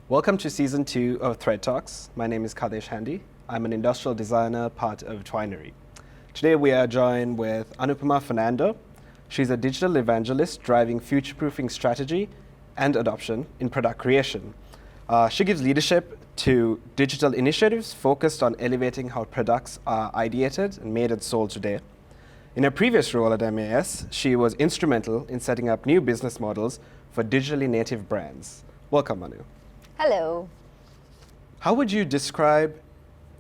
Welcome to Season 2 of Thread Talks. My name is Kadesh Handy. I'm an industrial designer, part of Twinery. Today we are joined with Anupama Fernando. She's a digital evangelist driving future-proofing strategy and adoption in product creation. She gives leadership to digital initiatives focused on elevating how products are ideated and made and sold today. In her previous role at MAS, she was instrumental in setting up new business models for digitally native brands. Welcome, Anu. Hello. How would you describe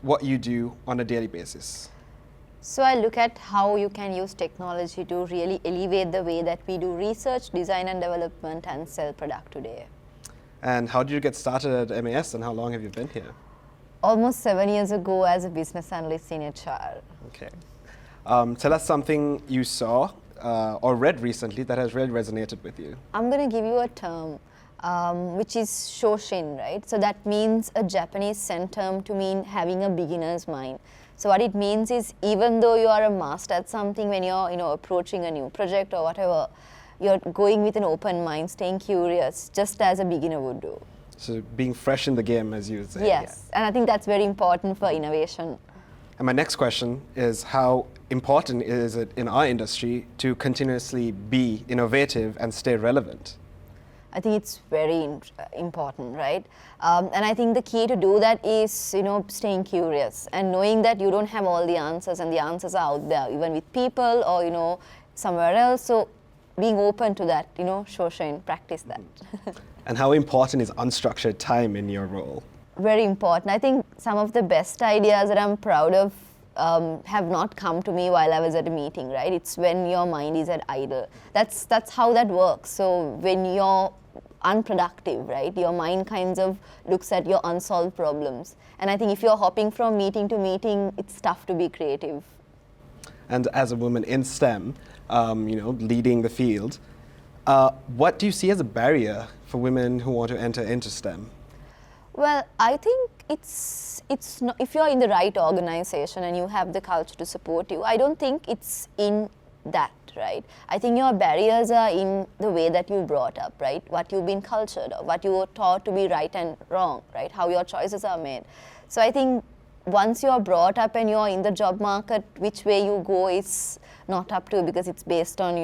what you do on a daily basis? So I look at how you can use technology to really elevate the way that we do research, design and development and sell product today. And how did you get started at MAS and how long have you been here? Almost 7 years ago as a business analyst in HR. Okay. Tell us something you saw or read recently that has really resonated with you. I'm going to give you a term which is shoshin, right? So that means a Japanese Zen term to mean having a beginner's mind. So what it means is even though you are a master at something, when you're approaching a new project or whatever, you're going with an open mind, staying curious, just as a beginner would do. So being fresh in the game, as you would say. Yes, and I think that's very important for innovation. And my next question is, how important is it in our industry to continuously be innovative and stay relevant? I think it's very important, right? And I think the key to do that is, staying curious and knowing that you don't have all the answers and the answers are out there, even with people or, somewhere else. So being open to that, shoshin, practice that. And how important is unstructured time in your role? Very important. I think some of the best ideas that I'm proud of have not come to me while I was at a meeting, right? It's when your mind is at idle. That's how that works. So when you're unproductive, right, your mind kind of looks at your unsolved problems. And I think if you're hopping from meeting to meeting, it's tough to be creative. And as a woman in STEM, leading the field, what do you see as a barrier for women who want to enter into STEM? Well, I think it's not, if you're in the right organization and you have the culture to support you, I don't think it's in that, right? I think your barriers are in the way that you brought up, right? What you've been cultured or what you were taught to be right and wrong, right? How your choices are made. So I think once you're brought up and you're in the job market, which way you go is not up to you because it's based on,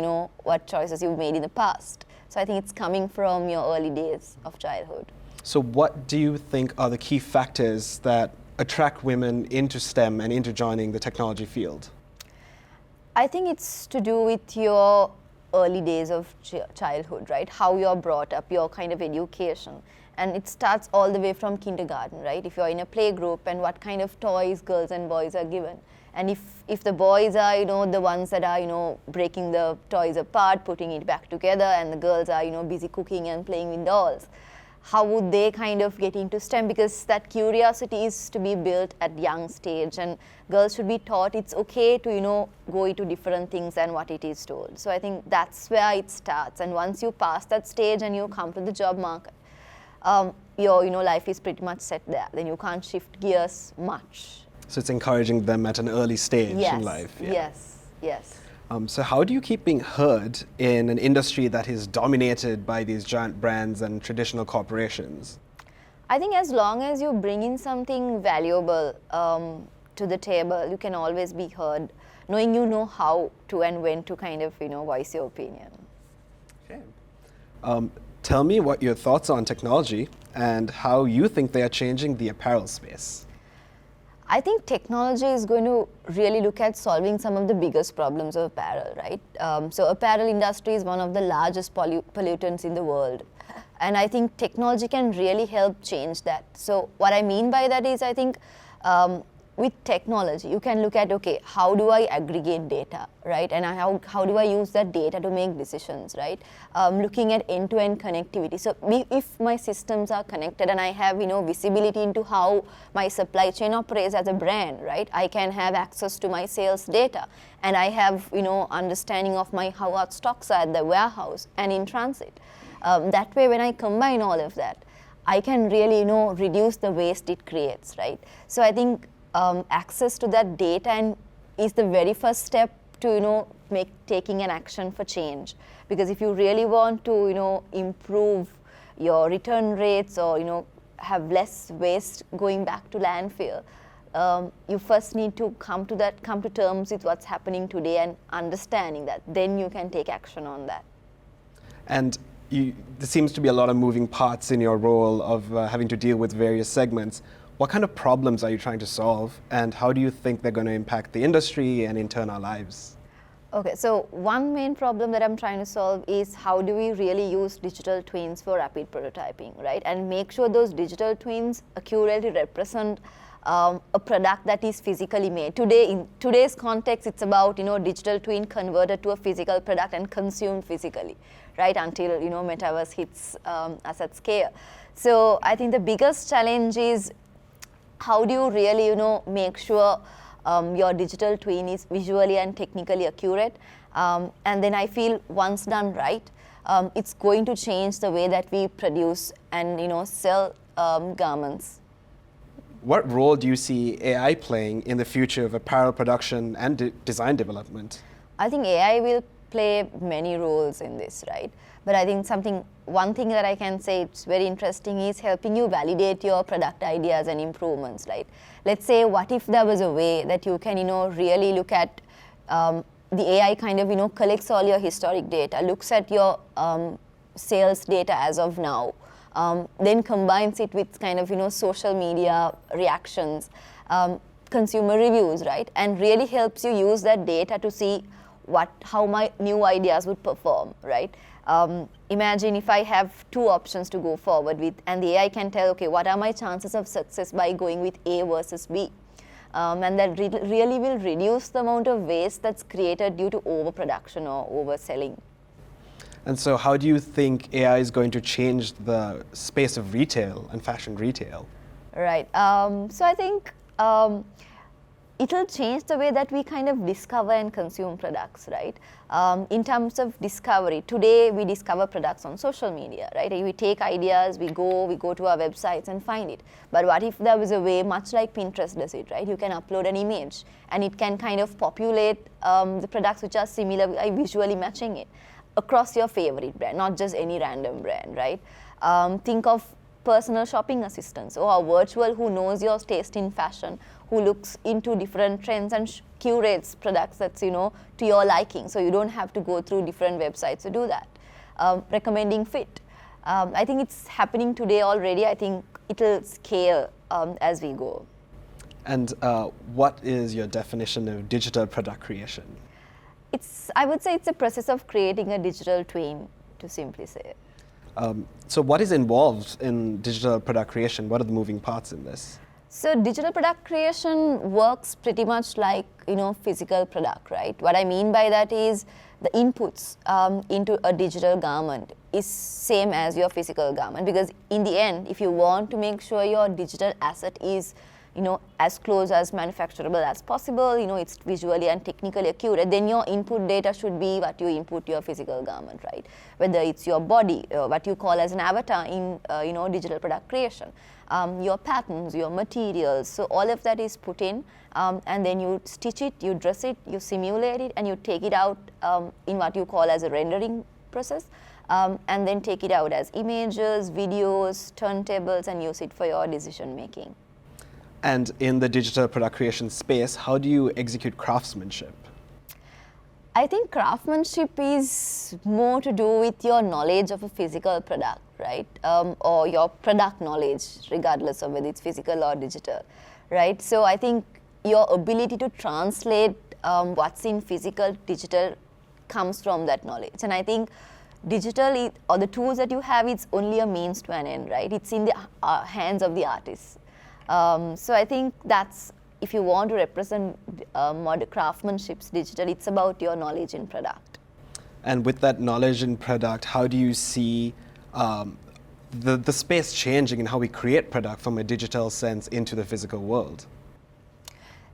what choices you've made in the past. So I think it's coming from your early days of childhood. So what do you think are the key factors that attract women into STEM and into joining the technology field? I think it's to do with your early days of childhood, right? How you're brought up, your kind of education. And it starts all the way from kindergarten, right? If you're in a playgroup and what kind of toys girls and boys are given. And if the boys are, the ones that are, breaking the toys apart, putting it back together, and the girls are, busy cooking and playing with dolls, how would they kind of get into STEM? Because that curiosity is to be built at young stage, and girls should be taught it's okay to, go into different things than what it is told. So I think that's where it starts. And once you pass that stage and you come to the job market, your, life is pretty much set there. Then you can't shift gears much. So it's encouraging them at an early stage in life. Yeah. Yes. So how do you keep being heard in an industry that is dominated by these giant brands and traditional corporations? I think as long as you bring in something valuable to the table, you can always be heard, knowing you know how to and when to kind of, voice your opinion. Okay. Tell me what your thoughts are on technology and how you think they are changing the apparel space. I think technology is going to really look at solving some of the biggest problems of apparel, right? So apparel industry is one of the largest pollutants in the world. And I think technology can really help change that. So what I mean by that is I think with technology, you can look at, okay, how do I aggregate data, right? And how do I use that data to make decisions, right? Looking at end-to-end connectivity. So if my systems are connected and I have, visibility into how my supply chain operates as a brand, right? I can have access to my sales data, and I have, understanding of how our stocks are at the warehouse and in transit. That way, when I combine all of that, I can really, reduce the waste it creates, right? So I think access to that data is the very first step to taking an action for change. Because if you really want to improve your return rates or have less waste going back to landfill, you first need to come to terms with what's happening today and understanding that. Then you can take action on that. And there seems to be a lot of moving parts in your role of having to deal with various segments. What kind of problems are you trying to solve, and how do you think they're going to impact the industry and in turn our lives? Okay, so one main problem that I'm trying to solve is how do we really use digital twins for rapid prototyping, right? And make sure those digital twins accurately represent a product that is physically made. Today, in today's context, it's about digital twin converted to a physical product and consumed physically, right? Until metaverse hits us at scale. So I think the biggest challenge is how do you really make sure your digital twin is visually and technically accurate, and then I feel once done right, it's going to change the way that we produce and sell garments. What role do you see AI playing in the future of apparel production and design development? I think AI will play many roles in this, right? But I think one thing that I can say it's very interesting is helping you validate your product ideas and improvements, right? Let's say, what if there was a way that you can, really look at the AI kind of, collects all your historic data, looks at your sales data as of now, then combines it with kind of, social media reactions, consumer reviews, right? And really helps you use that data to see how my new ideas would perform, right? Imagine if I have two options to go forward with, and the AI can tell, okay, what are my chances of success by going with A versus B? And that really will reduce the amount of waste that's created due to overproduction or overselling. And so how do you think AI is going to change the space of retail and fashion retail? Right. So I think it'll change the way that we kind of discover and consume products, right? In terms of discovery, today we discover products on social media, right? We take ideas, we go to our websites and find it. But what if there was a way, much like Pinterest does it, right? You can upload an image and it can kind of populate the products which are similar by visually matching it across your favorite brand, not just any random brand, right? Think of personal shopping assistants or a virtual who knows your taste in fashion, who looks into different trends and curates products that's to your liking, so you don't have to go through different websites to do that. Recommending fit. I think it's happening today already. I think it'll scale as we go. And what is your definition of digital product creation? I would say it's a process of creating a digital twin, to simply say. So what is involved in digital product creation? What are the moving parts in this? So digital product creation works pretty much like physical product, right? What I mean by that is the inputs into a digital garment is same as your physical garment, because in the end, if you want to make sure your digital asset is as close as manufacturable as possible, it's visually and technically accurate, then your input data should be what you input your physical garment, right? Whether it's your body, what you call as an avatar in digital product creation, your patterns, your materials, so all of that is put in, and then you stitch it, you dress it, you simulate it, and you take it out in what you call as a rendering process, and then take it out as images, videos, turntables, and use it for your decision making. And in the digital product creation space, how do you execute craftsmanship? I think craftsmanship is more to do with your knowledge of a physical product, right? Or your product knowledge, regardless of whether it's physical or digital, right? So I think your ability to translate what's in physical, digital comes from that knowledge. And I think digital, or the tools that you have, it's only a means to an end, right? It's in the hands of the artists. So I think that's, if you want to represent modern craftsmanship's digital, it's about your knowledge in product. And with that knowledge in product, how do you see the space changing in how we create product from a digital sense into the physical world?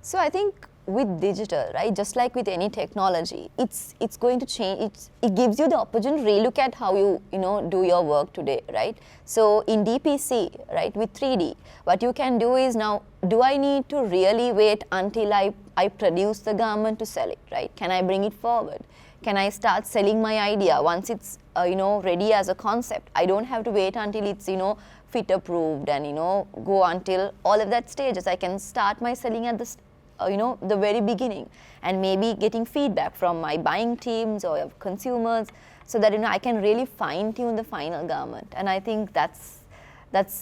So I think with digital, right, just like with any technology, it's going to change. It gives you the opportunity to relook at how you do your work today, right? So in DPC, right, with 3D, what you can do is now, do I need to really wait until I produce the garment to sell it, right? Can I bring it forward? Can I start selling my idea once it's ready as a concept? I don't have to wait until it's fit approved and go until all of that stages. I can start my selling at the very beginning, and maybe getting feedback from my buying teams or consumers, so that I can really fine tune the final garment. And I think that's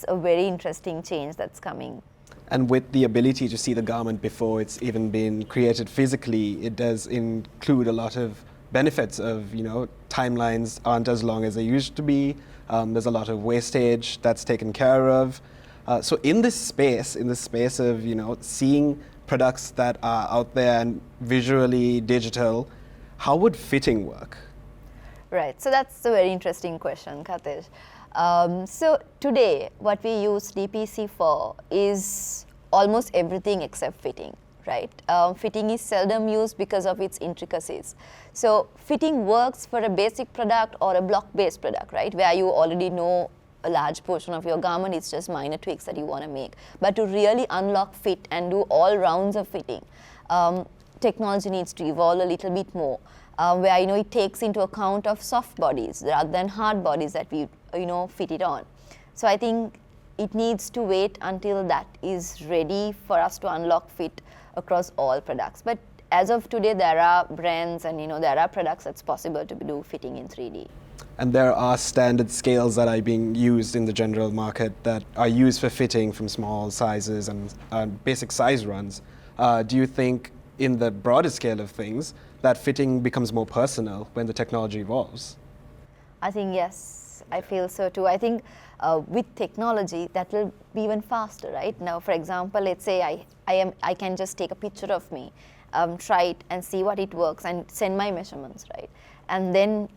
a very interesting change that's coming. And with the ability to see the garment before it's even been created physically, it does include a lot of benefits of, timelines aren't as long as they used to be. There's a lot of wastage that's taken care of. So in this space of, seeing products that are out there and visually digital, how would fitting work? Right, so that's a very interesting question, Katish. So today, what we use DPC for is almost everything except fitting, right? Fitting is seldom used because of its intricacies. So fitting works for a basic product or a block-based product, right? Where you already know a large portion of your garment, it's just minor tweaks that you want to make. But to really unlock fit and do all rounds of fitting, technology needs to evolve a little bit more. Where it takes into account of soft bodies rather than hard bodies that we fit it on. So I think it needs to wait until that is ready for us to unlock fit across all products. But as of today, there are brands and there are products that's possible to do fitting in 3D. And there are standard scales that are being used in the general market that are used for fitting from small sizes and basic size runs. Do you think in the broader scale of things that fitting becomes more personal when the technology evolves? I think yes, I feel so too. I think with technology that will be even faster, right? Now, for example, let's say I can just take a picture of me, try it and see what it works and send my measurements, right? And then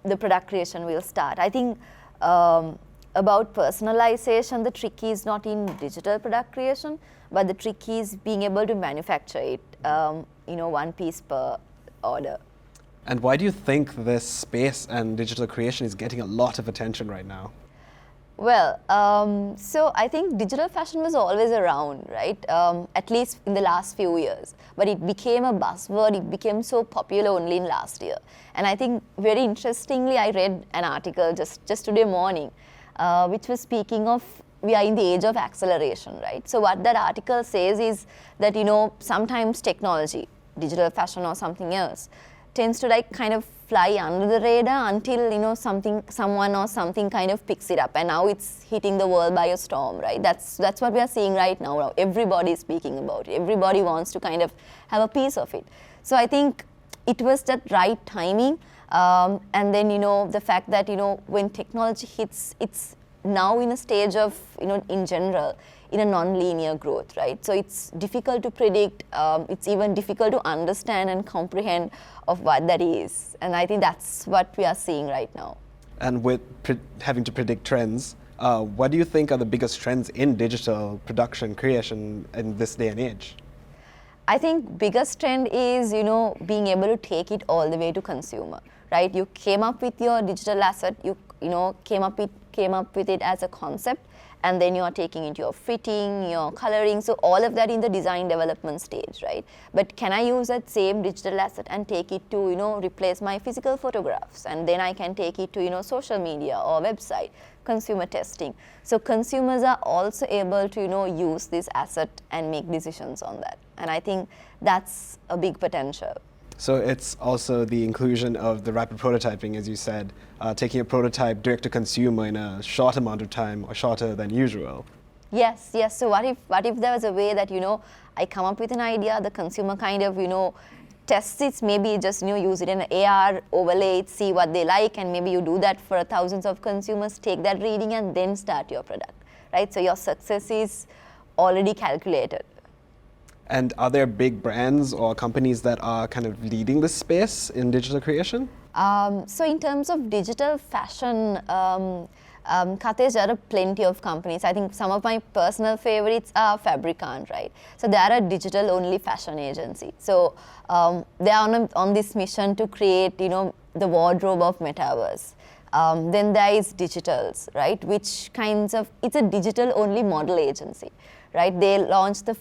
the product creation will start. I think about personalization, the trick is not in digital product creation, but the trick is being able to manufacture it, one piece per order. And why do you think this space and digital creation is getting a lot of attention right now? Well, so I think digital fashion was always around, right? At least in the last few years. But it became a buzzword, it became so popular only in last year. And I think very interestingly, I read an article just today morning, which was speaking of we are in the age of acceleration, right? So what that article says is that, sometimes technology, digital fashion or something else, tends to kind of fly under the radar until someone or something kind of picks it up, and now it's hitting the world by a storm, right? That's what we are seeing right now. Everybody is speaking about it. Everybody wants to kind of have a piece of it. So I think it was that right timing, and then the fact that when technology hits, it's now in a stage of in general in a non-linear growth, right? So it's difficult to predict, it's even difficult to understand and comprehend of what that is. And I think that's what we are seeing right now. And with having to predict trends, what do you think are the biggest trends in digital production creation in this day and age? I think biggest trend is, being able to take it all the way to consumer, right? You came up with your digital asset, you came up with it as a concept, and then you are taking it your fitting, your coloring, so all of that in the design development stage, right? But can I use that same digital asset and take it to, replace my physical photographs? And then I can take it to, social media or website, consumer testing. So consumers are also able to, use this asset and make decisions on that. And I think that's a big potential. So it's also the inclusion of the rapid prototyping, as you said, taking a prototype direct to consumer in a short amount of time or shorter than usual. Yes. So what if there was a way that, I come up with an idea, the consumer kind of, tests it, maybe just, use it in an AR, overlay it, see what they like, and maybe you do that for thousands of consumers, take that reading and then start your product, right? So your success is already calculated. And are there big brands or companies that are kind of leading this space in digital creation? So in terms of digital fashion, Katesh, there are plenty of companies. I think some of my personal favorites are Fabricant, right? So they are a digital-only fashion agency. So they are on this mission to create, the wardrobe of metaverse. Then there is Digitals, right? Which kinds of, it's a digital-only model agency, right? They launched the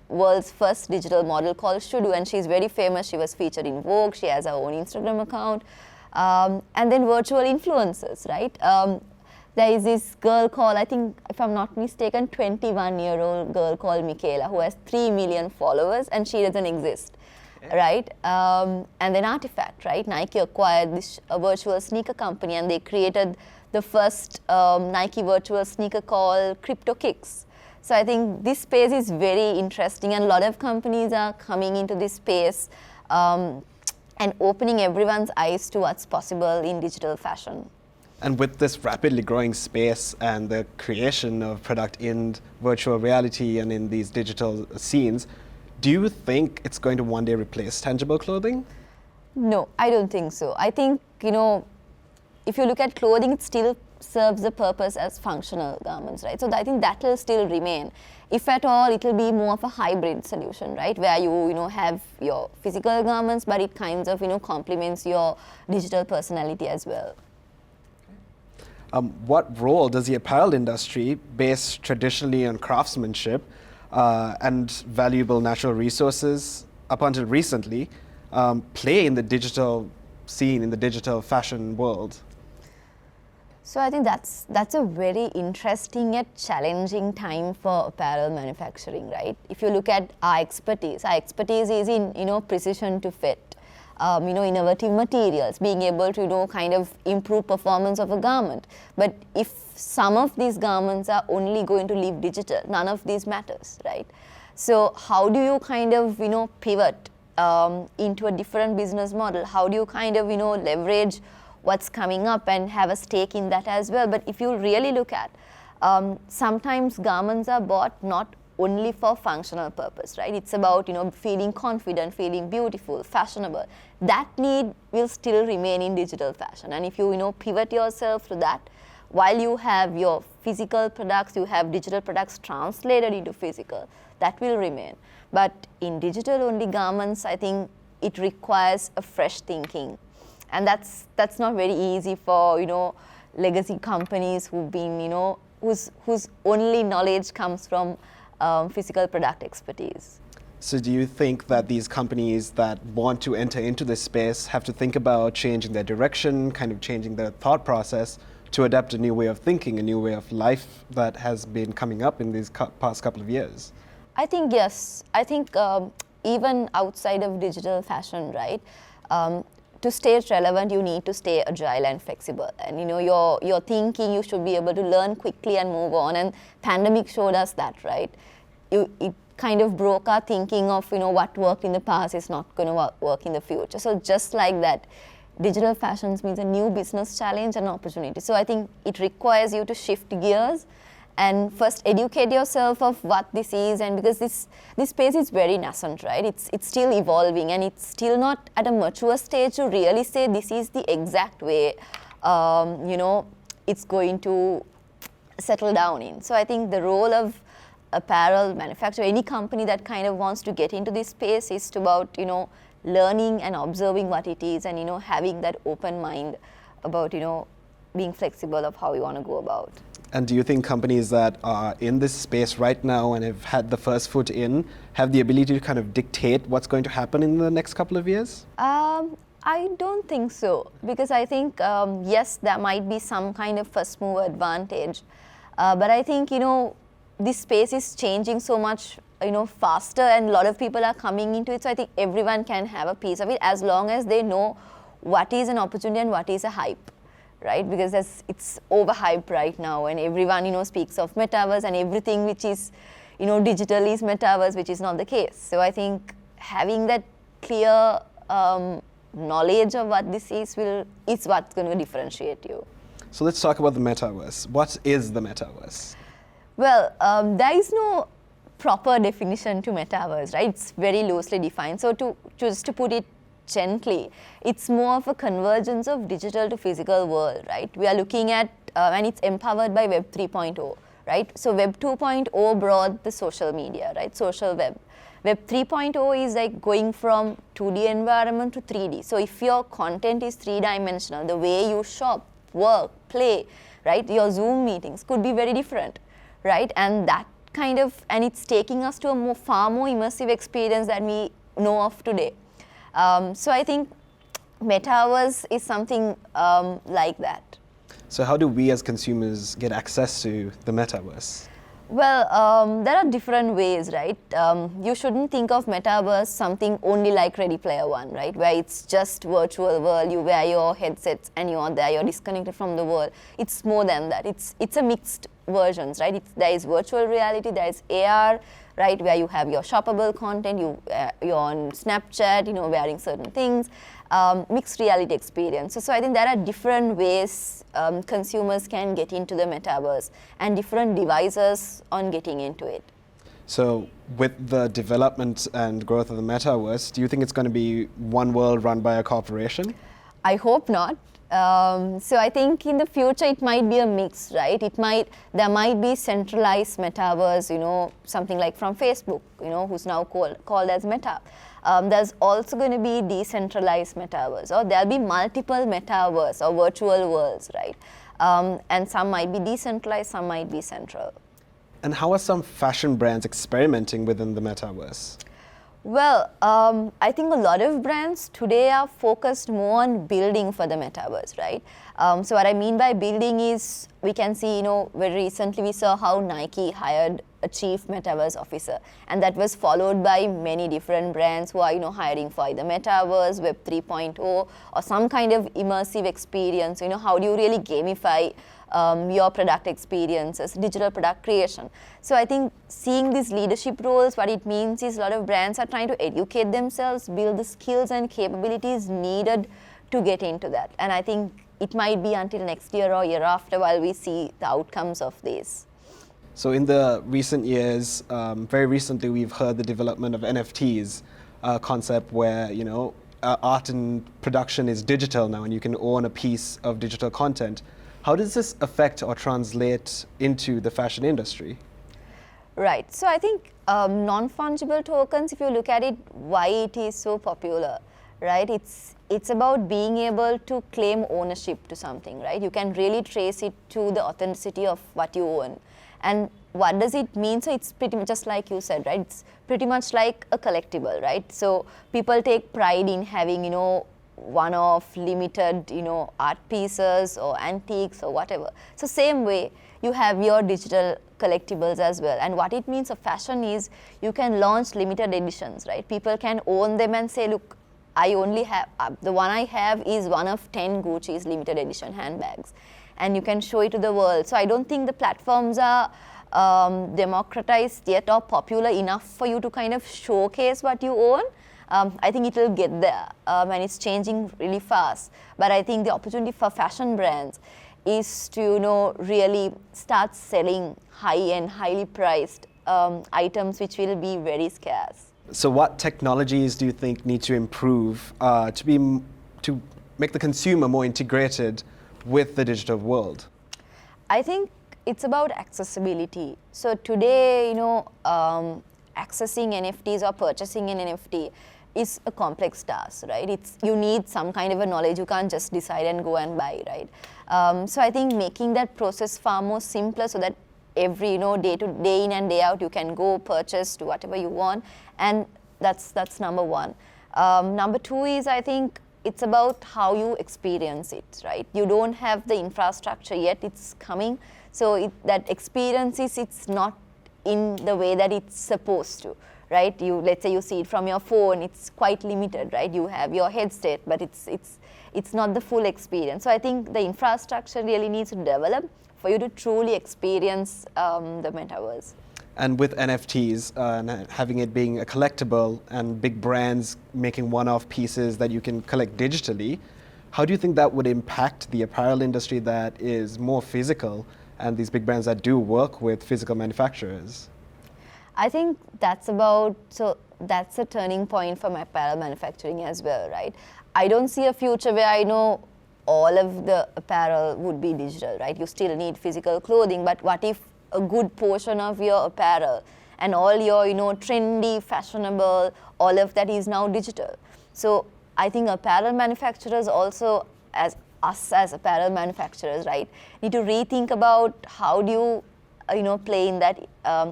world's first digital model called Shudu, and she's very famous. She was featured in Vogue. She has her own Instagram account. And then virtual influencers, right? There is this girl called, I think, if I'm not mistaken, 21-year-old girl called Michaela, who has 3 million followers, and she doesn't exist, right? And then Artifact, right? Nike acquired this virtual sneaker company, and they created the first Nike virtual sneaker called Crypto Kicks. So I think this space is very interesting, and a lot of companies are coming into this space and opening everyone's eyes to what's possible in digital fashion. And with this rapidly growing space and the creation of product in virtual reality and in these digital scenes, do you think it's going to one day replace tangible clothing? No, I don't think so. I think, if you look at clothing, it still serves the purpose as functional garments, right? So I think that will still remain. If at all, it will be more of a hybrid solution, right? Where you have your physical garments, but it kind of, complements your digital personality as well. What role does the apparel industry, based traditionally on craftsmanship and valuable natural resources up until recently, play in the digital scene, in the digital fashion world? So I think that's a very interesting yet challenging time for apparel manufacturing, right? If you look at our expertise is in precision to fit. Innovative materials, being able to, kind of improve performance of a garment. But if some of these garments are only going to live digital, none of these matters, right? So how do you kind of, pivot into a different business model? How do you kind of, leverage what's coming up and have a stake in that as well? But if you really look at, sometimes garments are bought not only for functional purpose, right? It's about, feeling confident, feeling beautiful, fashionable. That need will still remain in digital fashion. And if you, pivot yourself to that, while you have your physical products, you have digital products translated into physical, that will remain. But in digital only garments, I think it requires a fresh thinking. And that's not very easy for, legacy companies who've been, whose only knowledge comes from physical product expertise. So do you think that these companies that want to enter into this space have to think about changing their direction, kind of changing their thought process to adapt a new way of thinking, a new way of life that has been coming up in these past couple of years? I think yes. I think even outside of digital fashion, right? To stay relevant, you need to stay agile and flexible. And your thinking, you should be able to learn quickly and move on. And pandemic showed us that, right? It kind of broke our thinking of what worked in the past is not going to work in the future. So just like that, digital fashions means a new business challenge and opportunity. So I think it requires you to shift gears and first educate yourself of what this is, and because this space is very nascent, right? It's still evolving, and it's still not at a mature stage to really say this is the exact way it's going to settle down in. So I think the role of apparel manufacturer, any company that kind of wants to get into this space, is about learning and observing what it is, and having that open mind about being flexible of how you want to go about. And do you think companies that are in this space right now and have had the first foot in have the ability to kind of dictate what's going to happen in the next couple of years? I don't think so, because I think, yes, there might be some kind of first mover advantage. But I think, this space is changing so much, faster, and a lot of people are coming into it. So I think everyone can have a piece of it as long as they know what is an opportunity and what is a hype. Right, because it's overhyped right now, and everyone speaks of metaverse, and everything which is digital is metaverse, which is not the case. So I think having that clear knowledge of what this is what's going to differentiate you. So let's talk about the metaverse. What is the metaverse? Well, there is no proper definition to metaverse, right? It's very loosely defined. So just to put it gently, it's more of a convergence of digital to physical world, right? We are looking at, and it's empowered by Web 3.0, right? So Web 2.0 brought the social media, right? Social web. Web 3.0 is like going from 2D environment to 3D. So if your content is three-dimensional, the way you shop, work, play, right? Your Zoom meetings could be very different, right? And that and it's taking us to a far more immersive experience than we know of today. So I think metaverse is something like that. So how do we as consumers get access to the metaverse? Well, there are different ways, right? You shouldn't think of metaverse something only like Ready Player One, right? Where it's just virtual world, you wear your headsets and you're there, you're disconnected from the world. It's more than that. It's a mixed versions, right? There is virtual reality, there is AR, right? Where you have your shoppable content, you're on Snapchat, wearing certain things. Mixed reality experience. So I think there are different ways consumers can get into the metaverse and different devices on getting into it. So with the development and growth of the metaverse, do you think it's going to be one world run by a corporation? I hope not. So I think in the future it might be a mix, right? There might be centralized metaverse, something like from Facebook, who's now called as Meta. There's also going to be decentralized metaverse, or there'll be multiple metaverse or virtual worlds, right? And some might be decentralized, some might be central. And how are some fashion brands experimenting within the metaverse? Well, I think a lot of brands today are focused more on building for the metaverse, right? So what I mean by building is, we can see, very recently we saw how Nike hired a chief metaverse officer, and that was followed by many different brands who are, hiring for either metaverse, Web 3.0, or some kind of immersive experience. How do you really gamify your product experiences, digital product creation. So I think seeing these leadership roles, what it means is a lot of brands are trying to educate themselves, build the skills and capabilities needed to get into that. And I think it might be until next year or year after while we see the outcomes of this. So in the recent years, very recently we've heard the development of NFTs, a concept where, art and production is digital now and you can own a piece of digital content. How does this affect or translate into the fashion industry? Right. So I think non-fungible tokens, if you look at it, why it is so popular, right? It's about being able to claim ownership to something, right? You can really trace it to the authenticity of what you own. And what does it mean? So it's pretty much just like you said, right? It's pretty much like a collectible, right? So people take pride in having, one-off limited, art pieces or antiques or whatever. So same way, you have your digital collectibles as well. And what it means of fashion is you can launch limited editions, right? People can own them and say, look, I only have, the one I have is one of 10 Gucci's limited edition handbags. And you can show it to the world. So I don't think the platforms are democratized yet or popular enough for you to kind of showcase what you own. I think it will get there, and it's changing really fast. But I think the opportunity for fashion brands is to, really start selling high-end, highly priced items which will be very scarce. So what technologies do you think need to improve to make the consumer more integrated with the digital world? I think it's about accessibility. So today, accessing NFTs or purchasing an NFT is a complex task, right? You need some kind of a knowledge. You can't just decide and go and buy, right? So I think making that process far more simpler so that every, day in and day out, you can go purchase, do whatever you want. And that's number one. Number two is, I think, it's about how you experience it, right? You don't have the infrastructure yet, it's coming. So that experience it's not in the way that it's supposed to, right? Let's say you see it from your phone, it's quite limited, right? You have your headset, but it's not the full experience. So I think the infrastructure really needs to develop for you to truly experience the metaverse. And with NFTs, and having it being a collectible and big brands making one-off pieces that you can collect digitally, how do you think that would impact the apparel industry that is more physical and these big brands that do work with physical manufacturers? I think that's a turning point for my apparel manufacturing as well, right? I don't see a future where all of the apparel would be digital, right? You still need physical clothing, but what if a good portion of your apparel and all your, trendy, fashionable, all of that is now digital. So I think apparel manufacturers also, as us as apparel manufacturers, right, need to rethink about how do you play in that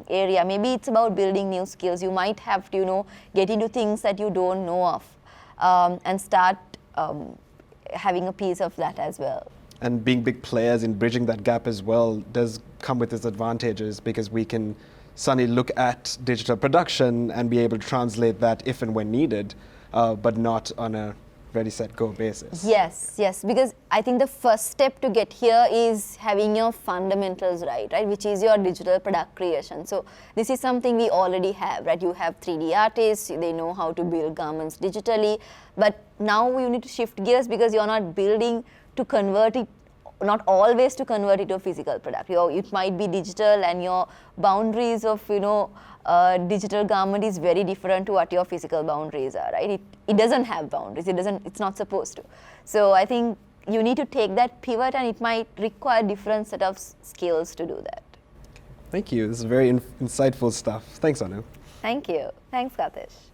area. Maybe it's about building new skills. You might have to, get into things that you don't know of, and start having a piece of that as well. And being big players in bridging that gap as well does come with its advantages, because we can suddenly look at digital production and be able to translate that if and when needed, but not on a ready, set, go basis. Yes, because I think the first step to get here is having your fundamentals right, which is your digital product creation. So this is something we already have, right? You have 3D artists, they know how to build garments digitally, but now you need to shift gears, because you're not building to convert it, not always to convert it to a physical product. It might be digital, and your boundaries of digital garment is very different to what your physical boundaries are, right? It doesn't have boundaries. It's not supposed to. So I think you need to take that pivot, and it might require different set of skills to do that. Thank you. This is very insightful stuff. Thanks, Anu. Thank you. Thanks, Katish.